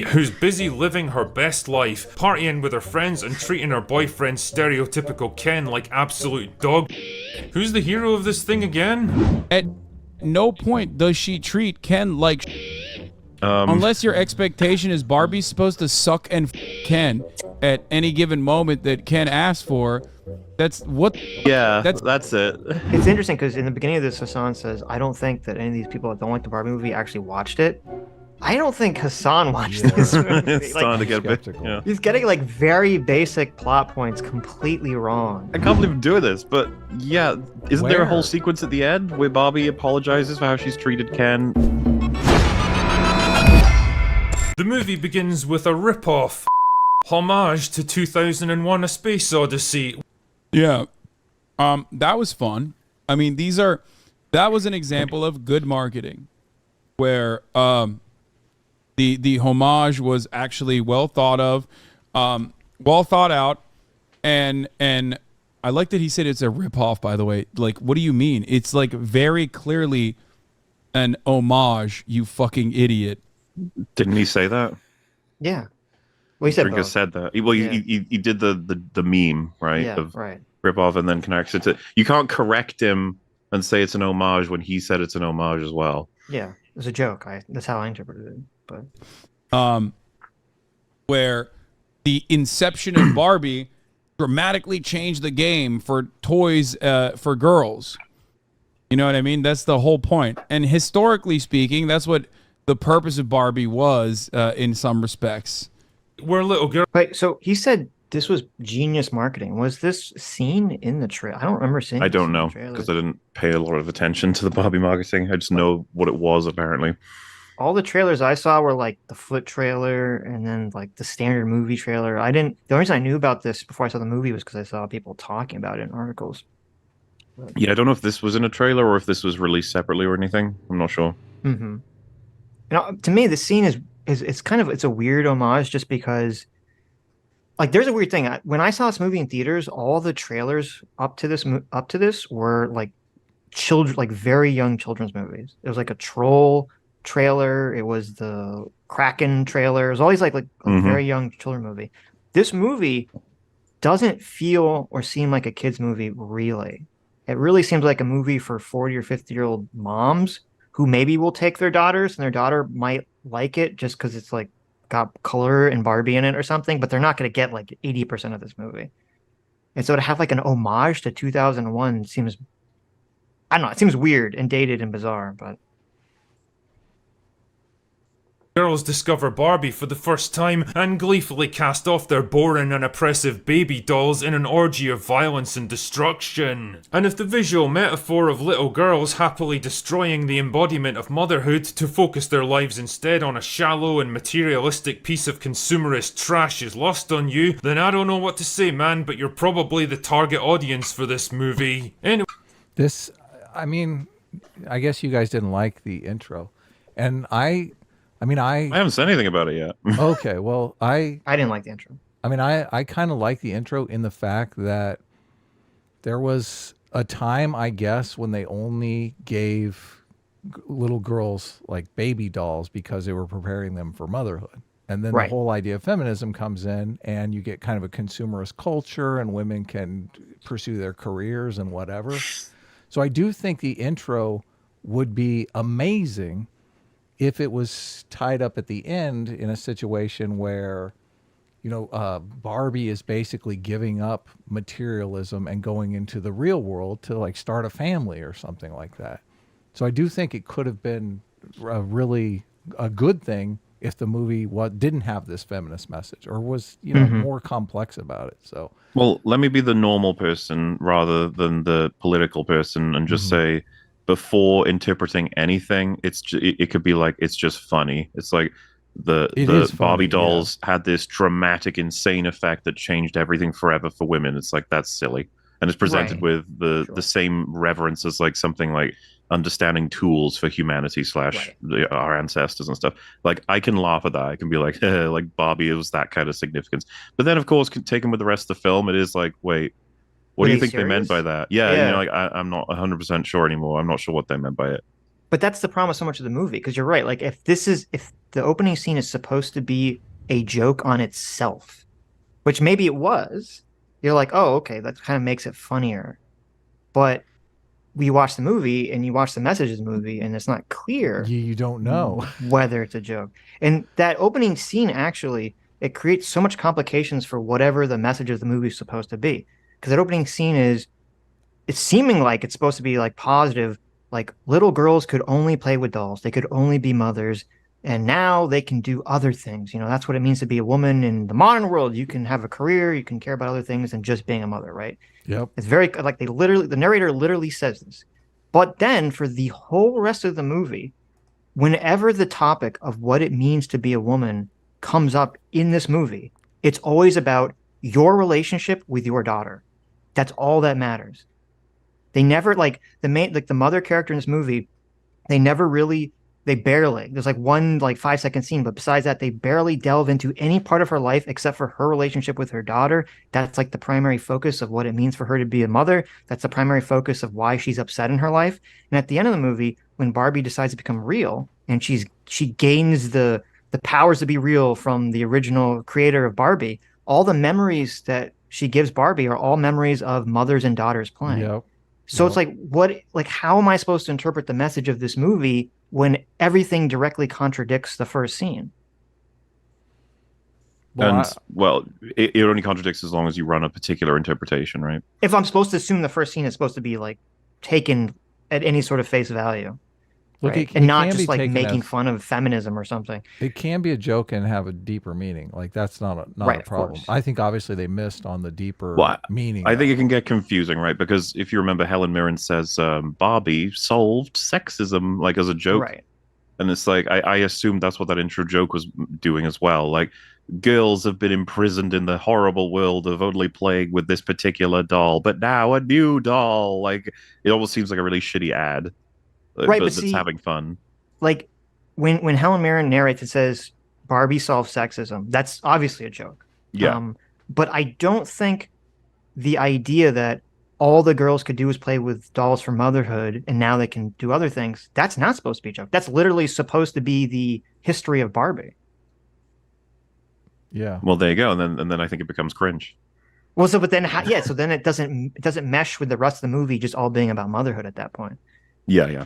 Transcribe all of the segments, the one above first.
who's busy living her best life, partying with her friends and treating her boyfriend's stereotypical Ken like absolute dog. Who's the hero of this thing again? At no point does she treat Ken like unless your expectation is Barbie's supposed to suck and Ken at any given moment that Ken asks for. That's what. Yeah, that's it. It's interesting because in the beginning of this, Hasan says, "I don't think that any of these people that don't like the Barbie movie actually watched it." I don't think Hasan watched this movie. It's starting to get a bit. Yeah. He's getting like very basic plot points completely wrong. I can't believe I'm doing this, but yeah, isn't there a whole sequence at the end where Barbie apologizes for how she's treated Ken? The movie begins with a rip-off homage to 2001: A Space Odyssey. Yeah. That was fun. I mean, that was an example of good marketing where the homage was actually well thought of, well thought out, and I like that he said it's a ripoff, by the way. Like, what do you mean? It's like very clearly an homage, you fucking idiot. Didn't he say that? Yeah. Well, he said Drinker both. said that. Well, he did the meme, right? Yeah, of right. Rip off and then connects it to. You can't correct him and say it's an homage when he said it's an homage as well. Yeah, it was a joke. That's how I interpreted it. But where the inception of Barbie dramatically changed the game for toys for girls. You know what I mean? That's the whole point. And historically speaking, that's what the purpose of Barbie was in some respects. We're little girls. Wait, so he said this was genius marketing. Was this seen in the trailer? I don't remember seeing. I don't know because I didn't pay a lot of attention to the Barbie marketing. I just know what it was apparently. All the trailers I saw were like the foot trailer and then like the standard movie trailer. The only reason I knew about this before I saw the movie was because I saw people talking about it in articles. Yeah, I don't know if this was in a trailer or if this was released separately or anything. I'm not sure. Mm-hmm. To me, the scene is it's a weird homage just because, like, there's a weird thing. When I saw this movie in theaters, all the trailers up to this were like children, like very young children's movies. It was like a troll trailer. It was the Kraken trailer. It was always like a very young children movie. This movie doesn't feel or seem like a kid's movie, really. It really seems like a movie for 40 or 50-year-old moms who maybe will take their daughters and their daughter might like it just because it's like got color and Barbie in it or something, but they're not going to get like 80% of this movie. And so to have like an homage to 2001 seems, I don't know, it seems weird and dated and bizarre, but. Girls discover Barbie for the first time and gleefully cast off their boring and oppressive baby dolls in an orgy of violence and destruction. And if the visual metaphor of little girls happily destroying the embodiment of motherhood to focus their lives instead on a shallow and materialistic piece of consumerist trash is lost on you, then I don't know what to say, man, but you're probably the target audience for this movie. Anyway. I mean, I guess you guys didn't like the intro. And I haven't said anything about it yet. Okay, well, I didn't like the intro. I mean, I kind of like the intro in the fact that there was a time, I guess, when they only gave little girls like baby dolls because they were preparing them for motherhood. And then the whole idea of feminism comes in and you get kind of a consumerist culture and women can pursue their careers and whatever. So I do think the intro would be amazing if it was tied up at the end in a situation where, Barbie is basically giving up materialism and going into the real world to like start a family or something like that. So I do think it could have been a good thing if the movie didn't have this feminist message or was, more complex about it. So, well, let me be the normal person rather than the political person and just say, before interpreting anything, it could be like it's just funny. It's like the Barbie dolls had this dramatic, insane effect that changed everything forever for women. It's like that's silly, and it's presented with the same reverence as like something like understanding tools for humanity / our ancestors and stuff. Like I can laugh at that. I can be like, like Barbie, it was that kind of significance. But then of course, taken with the rest of the film, it is like, wait. What do you think they meant by that? Yeah, like I'm not 100% sure anymore. I'm not sure what they meant by it. But that's the problem with so much of the movie, because you're right. Like if the opening scene is supposed to be a joke on itself, which maybe it was, you're like, oh, okay, that kind of makes it funnier. But we watch the movie and you watch the message of the movie and it's not clear You don't know. whether it's a joke. And that opening scene actually, it creates so much complications for whatever the message of the movie is supposed to be. Because that opening scene it's seeming like it's supposed to be like positive, like little girls could only play with dolls, they could only be mothers, and now they can do other things. That's what it means to be a woman in the modern world. You can have a career, you can care about other things than just being a mother, right? Yep. It's very like the narrator literally says this. But then for the whole rest of the movie, whenever the topic of what it means to be a woman comes up in this movie, it's always about your relationship with your daughter. That's all that matters. They never like the mother character in this movie, they barely, there's like one like 5-second scene, but besides that, they barely delve into any part of her life except for her relationship with her daughter. That's like the primary focus of what it means for her to be a mother. That's the primary focus of why she's upset in her life. And at the end of the movie, when Barbie decides to become real and she gains the powers to be real from the original creator of Barbie, all the memories that she gives Barbie are all memories of mothers and daughters playing. Yep. So it's like, how am I supposed to interpret the message of this movie when everything directly contradicts the first scene? It only contradicts as long as you run a particular interpretation, right? If I'm supposed to assume the first scene is supposed to be like taken at any sort of face value, Look, right? it And not can be just like taken making as- fun of feminism or something. It can be a joke and have a deeper meaning. Like that's not Right, a of problem. course. I think obviously they missed on the deeper Well, meaning. I think of it can get confusing, right? Because if you remember, Helen Mirren says Barbie solved sexism, like as a joke. Right. And it's like, I assumed that's what that intro joke was doing as well. Like, girls have been imprisoned in the horrible world of only playing with this particular doll, but now a new doll. Like, it almost seems like a really shitty ad. Right, but that's see, having fun. Like when Helen Mirren narrates, it says Barbie solved sexism. That's obviously a joke. Yeah. But I don't think the idea that all the girls could do was play with dolls for motherhood and now they can do other things, that's not supposed to be a joke. That's literally supposed to be the history of Barbie. Yeah. Well, there you go. And then I think it becomes cringe. Well, so then it doesn't mesh with the rest of the movie just all being about motherhood at that point. Yeah.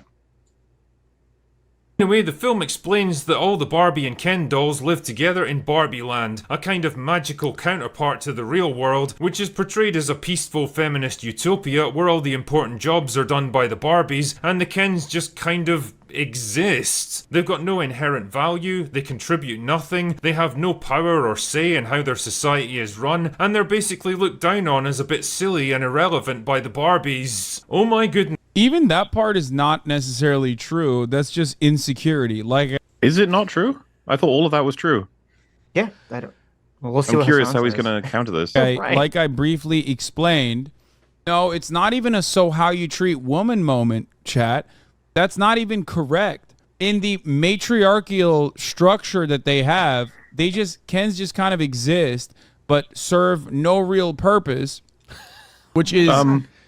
Anyway, the film explains that all the Barbie and Ken dolls live together in Barbie Land, a kind of magical counterpart to the real world, which is portrayed as a peaceful feminist utopia where all the important jobs are done by the Barbies, and the Kens just kind of exist. They've got no inherent value, they contribute nothing, they have no power or say in how their society is run, and they're basically looked down on as a bit silly and irrelevant by the Barbies. Oh my goodness. Even that part is not necessarily true. That's just insecurity. Like, Is it not true? I thought all of that was true. Yeah, I don't. Well, we'll see. I'm what curious Hasan how he's says. going to counter this. Right. like I briefly explained, no, it's not even a so how you treat woman moment, chat. That's not even correct. In the matriarchal structure that they have, Kens just kind of exist, but serve no real purpose, which is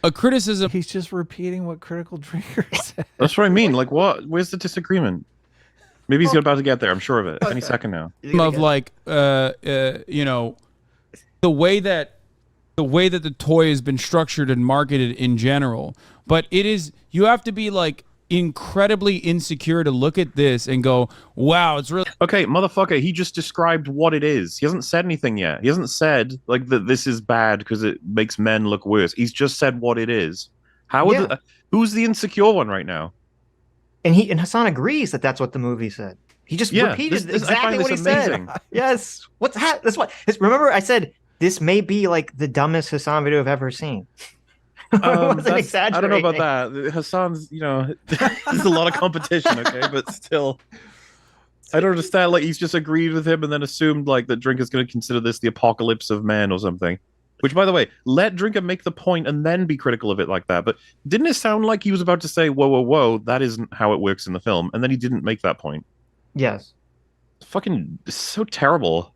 a criticism. He's just repeating what Critical Drinker said. That's what I mean. Like, what? Where's the disagreement? Maybe he's about to get there. I'm sure of it. Any second now. Of like, you know, the way that the toy has been structured and marketed in general. But you have to be like incredibly insecure to look at this and go, wow, it's really Okay, motherfucker, he just described what it is. He hasn't said anything yet. He hasn't said like that this is bad because it makes men look worse. He's just said what it is. Who's the insecure one right now? And Hasan agrees that that's what the movie said. He just repeated exactly what he said. Yes. That's what. Remember, I said this may be like the dumbest Hasan video I've ever seen. I don't know about that. Hasan's, there's a lot of competition, okay, but still, I don't understand. Like, he's just agreed with him and then assumed like that Drinker's going to consider this the apocalypse of men or something. Which, by the way, let Drinker make the point and then be critical of it like that. But didn't it sound like he was about to say, whoa, that isn't how it works in the film, and then he didn't make that point? Yes. It's so terrible.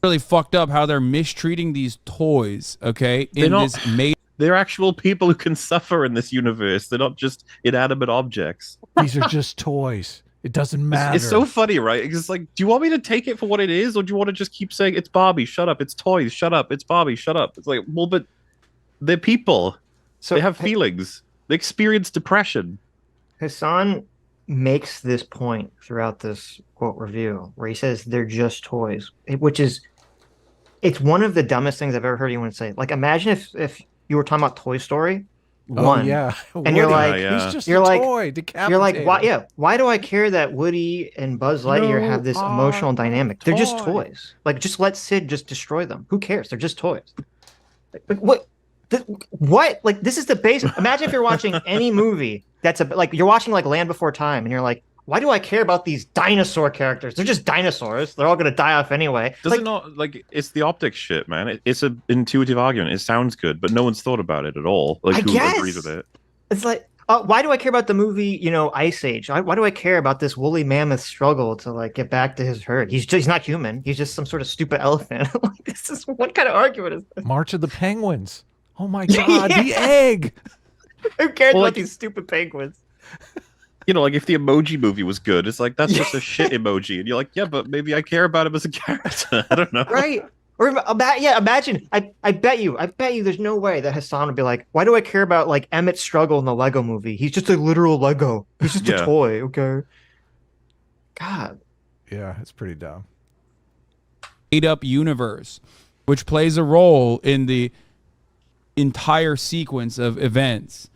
really fucked up how they're mistreating these toys, okay? They're actual people who can suffer in this universe. They're not just inanimate objects. These are just toys. It doesn't matter. It's so funny, right? It's like, do you want me to take it for what it is, or do you want to just keep saying it's Barbie? Shut up! It's toys. Shut up! It's Barbie. Shut up! It's like, well, but they're people. So They have feelings. They experience depression. Hasan makes this point throughout this quote review where he says they're just toys, which is it's one of the dumbest things I've ever heard anyone say. Like, imagine if you were talking about Toy Story Oh, 1, yeah. and you're Woody. like, He's just You're a like- toy. you're like, decapitated. why? Yeah, why do I care that Woody and Buzz Lightyear have this emotional dynamic? They're just toy. toys. Like, just let Sid just destroy them. Who cares? They're just toys. Like, what? What? Like, this is the base. Imagine if you're watching any movie that's like you're watching like Land Before Time, and you're like, why do I care about these dinosaur characters? They're just dinosaurs. They're all gonna die off anyway. Does it not, like, it's the optics shit, man. It's an intuitive argument. It sounds good, but no one's thought about it at all. Like, I who guess. agrees with it? It's like, why do I care about the movie, Ice Age? Why do I care about this woolly mammoth struggle to like get back to his herd? He's not human. He's just some sort of stupid elephant. Like, this is what kind of argument is this? March of the Penguins. Oh my God, the egg. Who cares Well, about like- these stupid penguins? Like, if the Emoji Movie was good, it's like, that's just a shit emoji. And you're like, yeah, but maybe I care about him as a character. I don't know. Right? Or imagine. I bet you there's no way that Hasan would be like, why do I care about like Emmett's struggle in the Lego movie? He's just a literal Lego. He's just Yeah. a toy, okay? God. Yeah, it's pretty dumb. Made up universe, which plays a role in the entire sequence of events.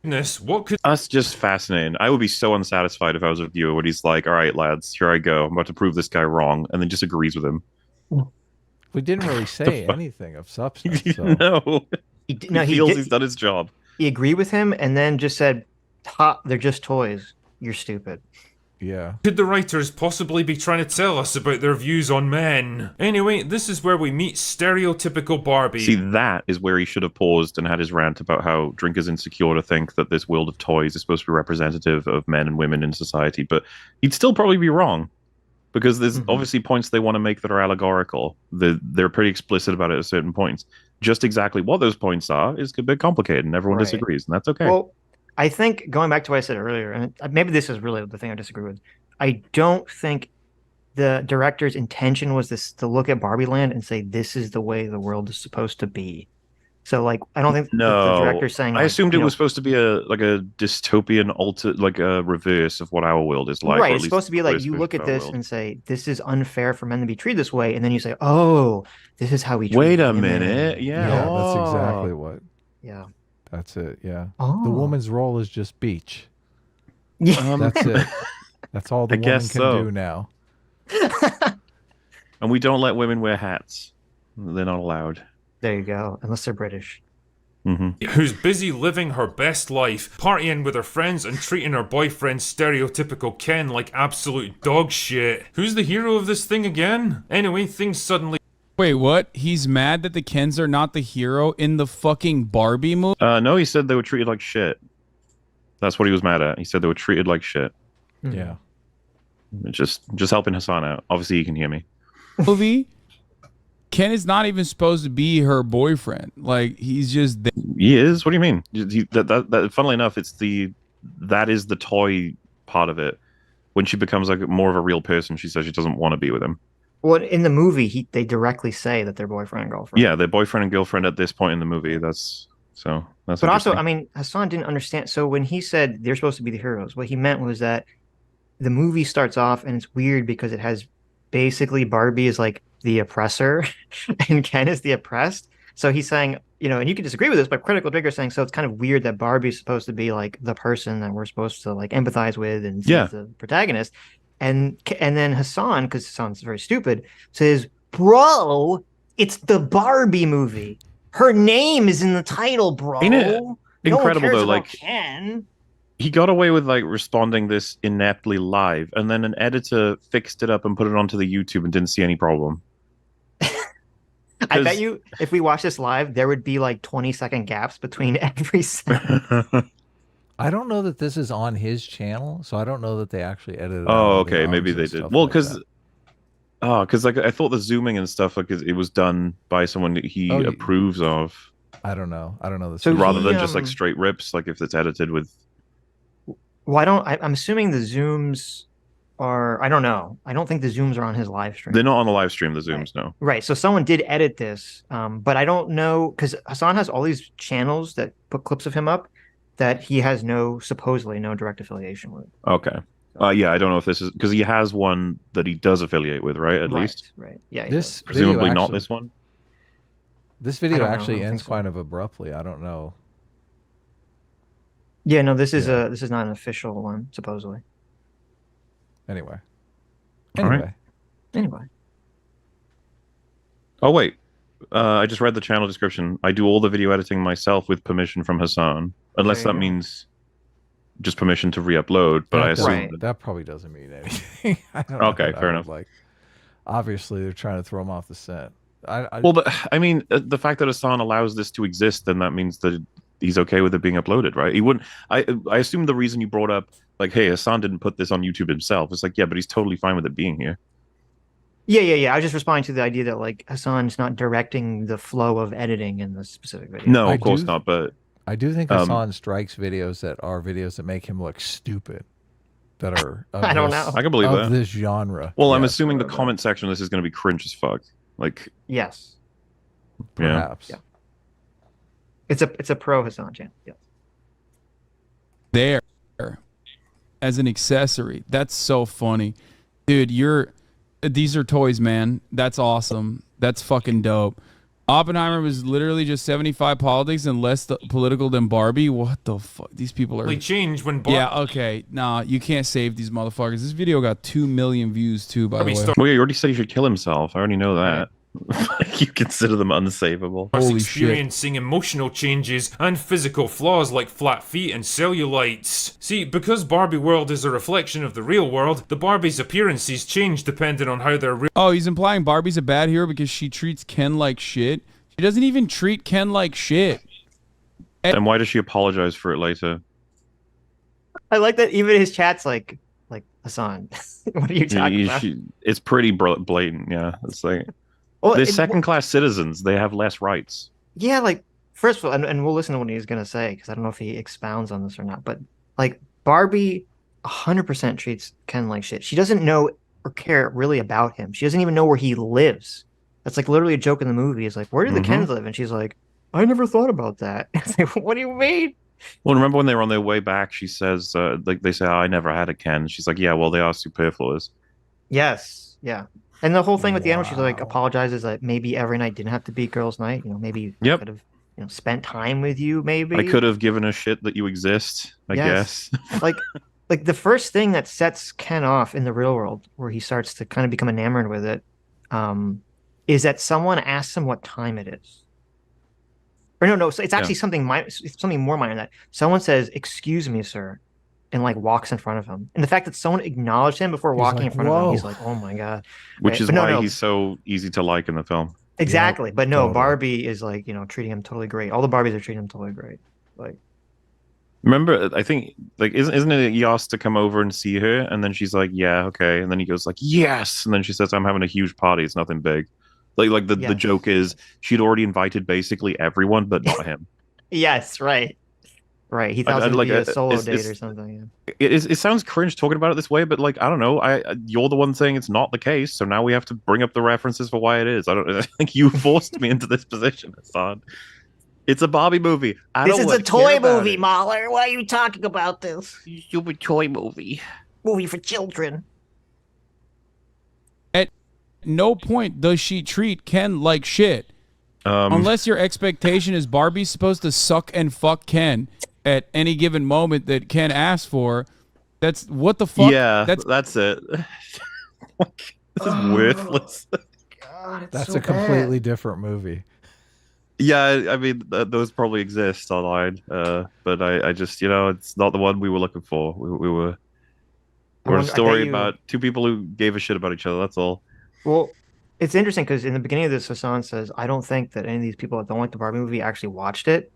Goodness, what could That's just fascinating. I would be so unsatisfied if I was a viewer when he's like, all right, lads, here I go. I'm about to prove this guy wrong, and then just agrees with him. We didn't really say anything of substance. So. No. He He feels he's done his job. he agreed with him and then just said, "Ha, they're just toys. You're stupid." Yeah. the writers possibly be trying to tell us about their views on men? Anyway, this is where we meet stereotypical Barbie. See, that is where he should have paused and had his rant about how Drink is insecure to think that this world of toys is supposed to be representative of men and women in society. But he'd still probably be wrong, because there's obviously points they want to make that are allegorical. They're pretty explicit about it at certain points. Just exactly what those points are is a bit complicated, and everyone Right. disagrees, and that's okay. Well, I think going back to what I said earlier, and maybe this is really the thing I disagree with. I don't think the director's intention was this to look at Barbie Land and say this is the way the world is supposed to be. So, like, I don't think no, the director's saying. I Like, assumed you it know, was supposed to be a dystopian like a reverse of what our world is like. or right. at It's least supposed to be like close you version look of at our this world. and say this is unfair for men to be treated this way, and then you say, oh, this is how we treat Wait a women. minute, yeah. Yeah, Oh. that's exactly what. Yeah. That's it. Yeah. Oh. The woman's role is just beach. Yeah. That's it. That's all the I woman guess can so. do now. And we don't let women wear hats. They're not allowed. There you go. Unless they're British. Who's busy living her best life, partying with her friends and treating her boyfriend stereotypical Ken like absolute dog shit. Who's the hero of this thing again? Anyway, things suddenly Wait, what? He's mad that the Kens are not the hero in the fucking Barbie movie? No, he said they were treated like shit. That's what he was mad at. He said they were treated like shit. Yeah. Just helping Hasan out. Obviously, he can hear me. Movie? Ken is not even supposed to be her boyfriend. Like, he's just there. He is. What do you mean? Funnily enough, that is the toy part of it. When she becomes like more of a real person, she says she doesn't want to be with him. Well, in the movie, they directly say that they're boyfriend and girlfriend. Yeah, they're boyfriend and girlfriend at this point in the movie. That's But also, interesting. I mean, Hasan didn't understand. So when he said they're supposed to be the heroes, what he meant was that the movie starts off and it's weird because it has basically Barbie is like the oppressor and Ken is the oppressed. So he's saying, and you can disagree with this, but Critical Digger is saying, so it's kind of weird that Barbie's supposed to be like the person that we're supposed to like empathize with and see Yeah. as the protagonist. And then Hasan, because Hasan's very stupid, says, bro, it's the Barbie movie. Her name is in the title, bro. Ain't it No one incredible, cares though, about like- Ken. He got away with like responding this ineptly live, and then an editor fixed it up and put it onto the YouTube and didn't see any problem. I bet you if we watch this live, there would be like 20-second gaps between every sentence. I don't know that this is on his channel, so I don't know that they actually edited. out Oh, all the okay, ums maybe and they did. stuff Well, like because that. like I thought the zooming and stuff like it was done by someone that he Oh, approves of. I don't know. I don't know this. So video. Rather he, than just like um, straight rips, like if it's edited with. Well, I'm assuming the zooms are. I don't know. I don't think the zooms are on his live stream. They're not on the live stream, the Right. zooms, no. Right. So someone did edit this, but I don't know because Hasan has all these channels that put clips of him up that he has supposedly no direct affiliation with. Okay. Yeah, I don't know if this is because he has one that he does affiliate with, right? At least. Right. Yeah. he This does. Presumably video not actually, this one. This I video don't know. I actually don't think ends so. kind of abruptly. I don't know. Yeah. No. This is Yeah. this is not an official one, supposedly. Anyway. All right. Anyway. Anyway. Oh wait. I just read the channel description. I do all the video editing myself with permission from Hasan. Unless There that you go. means just permission to re-upload, but I That assume doesn't- Right. that probably doesn't mean anything. I don't Okay, know what fair I would enough. Like, obviously, they're trying to throw him off the set. Well, but I mean, the fact that Hasan allows this to exist, then that means that he's okay with it being uploaded, right? He wouldn't. I assume the reason you brought up, like, hey, Hasan didn't put this on YouTube himself. It's like, yeah, but he's totally fine with it being here. Yeah. I was just responding to the idea that like Hasan's not directing the flow of editing in this specific video. No, I of course do- not. But I do think Um, Hasan strikes videos that are videos that make him look stupid. That are of I don't this- know. I can believe of that. this genre. Well, I'm Yes, assuming the whatever. comment section of this is going to be cringe as fuck. Like, Yes. yeah. perhaps. Yeah. It's a pro Hasan channel. Yeah. There as an accessory. That's so funny. Dude, these are toys, man. That's awesome. That's fucking dope. Oppenheimer was literally just 75 politics and less political than Barbie. What the fuck? These people are. Changed when Yeah, okay. Nah, you can't save these motherfuckers. This video got 2 million views too, by the Barbie way. star- Well, you already said he should kill himself. I already know that. You consider them unsavable. starts Holy shit. experiencing emotional changes and physical flaws like flat feet and cellulites. See, because Barbie world is a reflection of the real world, the Barbie's appearances change depending on how their real Oh, he's implying Barbie's a bad hero because she treats Ken like shit. She doesn't even treat Ken like shit. And why does she apologize for it later? I like that even his chat's like Hasan. What are you talking about? It's pretty blatant. Yeah, it's like Well, they're it- second-class citizens. They have less rights. Yeah, like first of all, and we'll listen to what he's gonna say because I don't know if he expounds on this or not. But like Barbie, 100% treats Ken like shit. She doesn't know or care really about him. She doesn't even know where he lives. That's like literally a joke in the movie. It's like, where do the Mhm. Kens live? And she's like, I never thought about that. It's like, what do you mean? Well, remember when they were on their way back? She says, like they say, oh, "I never had a Ken." She's like, "Yeah, well, they are superfluous." Yes, yeah. And the whole thing with the end, where she's like Wow. apologizes that maybe every night didn't have to be girls' night. You know, maybe I Yep. could have spent time with you. Maybe I could have given a shit that you exist. I Yes. guess. like the first thing that sets Ken off in the real world, where he starts to kind of become enamored with it, is that someone asks him what time it is. Or no, so it's actually something more minor than that. Someone says, "Excuse me, sir," and like walks in front of him. And the fact that someone acknowledged him before He's walking like, in front of him, he's "Whoa." like, "Oh my god!" Which Right, is but no, why no. he's so easy to like in the film. Exactly, but no, totally. Barbie is like treating him totally great. All the Barbies are treating him totally great. Like, Remember, I think like isn't it he asked to come over and see her, and then she's like, "Yeah, okay," and then he goes like, "Yes," and then she says, "I'm having a huge party. It's nothing big." Like the Yes. joke is she'd already invited basically everyone, but not him. yes, right. He thought I- it would like, be a solo it's- date it's- or something. Yeah. It sounds cringe talking about it this way, but like I don't know. You're the one saying it's not the case, so now we have to bring up the references for why it is. I think you forced me into this position, Hasan. It's a Barbie movie. This is a toy movie, Mauler. Why are you talking about this? Stupid toy movie. Movie for children. At no point does she treat Ken like shit. Unless your expectation is Barbie's supposed to suck and fuck Ken at any given moment that Ken asks for. That's what the fuck? Yeah, That's it. This is worthless. God, it's That's so a completely different movie. Yeah, I mean those probably exist online, but I just it's not the one we were looking for. We were a story about two people who gave a shit about each other. That's all. Well, it's interesting because in the beginning of this, Hasan says, "I don't think that any of these people that don't like the Barbie movie actually watched it."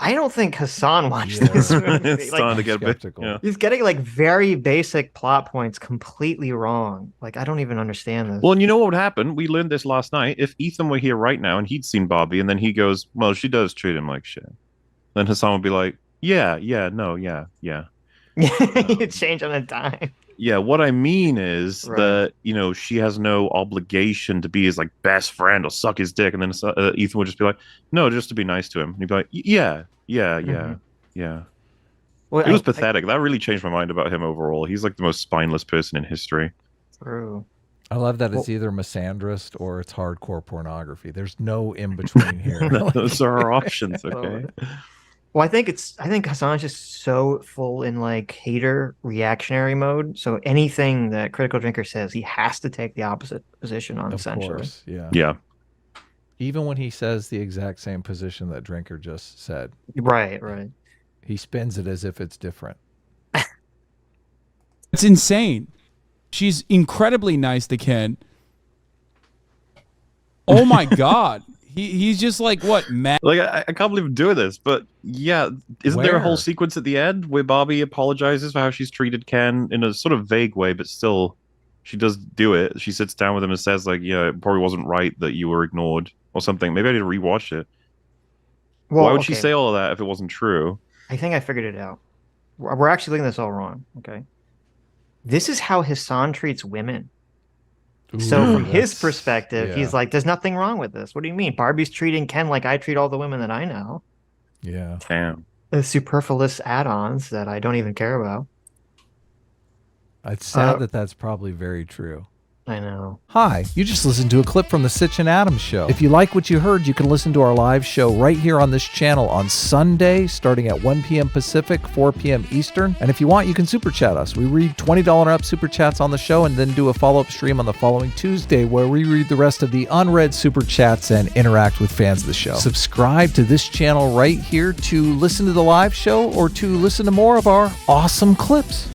I don't think Hasan watched Yeah. this movie. It's Like, starting to get a bit. skeptical. Yeah. he's getting like very basic plot points completely wrong. Like I don't even understand this. Well, and you know what would happen? We learned this last night. If Ethan were here right now and he'd seen Barbie, and then he goes, "Well, she does treat him like shit," then Hasan would be like, "Yeah, no, yeah." You change on a dime. Yeah, what I mean is Right. that, she has no obligation to be his like best friend or suck his dick, and then Ethan would just be like, "No, just to be nice to him." And he'd be like, "Yeah, Mhm. yeah." Well, It was pathetic. That really changed my mind about him overall. He's like the most spineless person in history. True. I love that it's either misandrist or it's hardcore pornography. There's no in between here. Those are our options, okay? Well, I think Hasan's just so full in like hater reactionary mode. So anything that Critical Drinker says, he has to take the opposite position on, Of essentially. course, yeah. Yeah. Even when he says the exact same position that Drinker just said, Right. he spins it as if it's different. It's insane. She's incredibly nice to Ken. Oh my God. He's just like, what, mad? Like, I can't believe I'm doing this, but yeah, isn't there a whole Where? sequence at the end where Barbie apologizes for how she's treated Ken in a sort of vague way, but still, she does do it. She sits down with him and says, like, yeah, it probably wasn't right that you were ignored or something. Maybe I need to rewatch it. Well, Why would she okay, say all of that if it wasn't true? I think I figured it out. We're actually looking at this all wrong. Okay. This is how Hasan treats women. So Ooh, from his that's- perspective, he's yeah. like, there's nothing wrong with this. What do you mean? Barbie's treating Ken like I treat all the women that I know. Yeah. Damn. The superfluous add-ons that I don't even care about. It's sad Uh, that that's probably very true. I know. Hi, you just listened to a clip from the Sitch and Adams show. If you like what you heard, you can listen to our live show right here on this channel on Sunday, starting at 1 p.m. Pacific, 4 p.m. Eastern. And if you want, you can super chat us. We read $20 and up super chats on the show and then do a follow-up stream on the following Tuesday where we read the rest of the unread super chats and interact with fans of the show. Subscribe to this channel right here to listen to the live show or to listen to more of our awesome clips.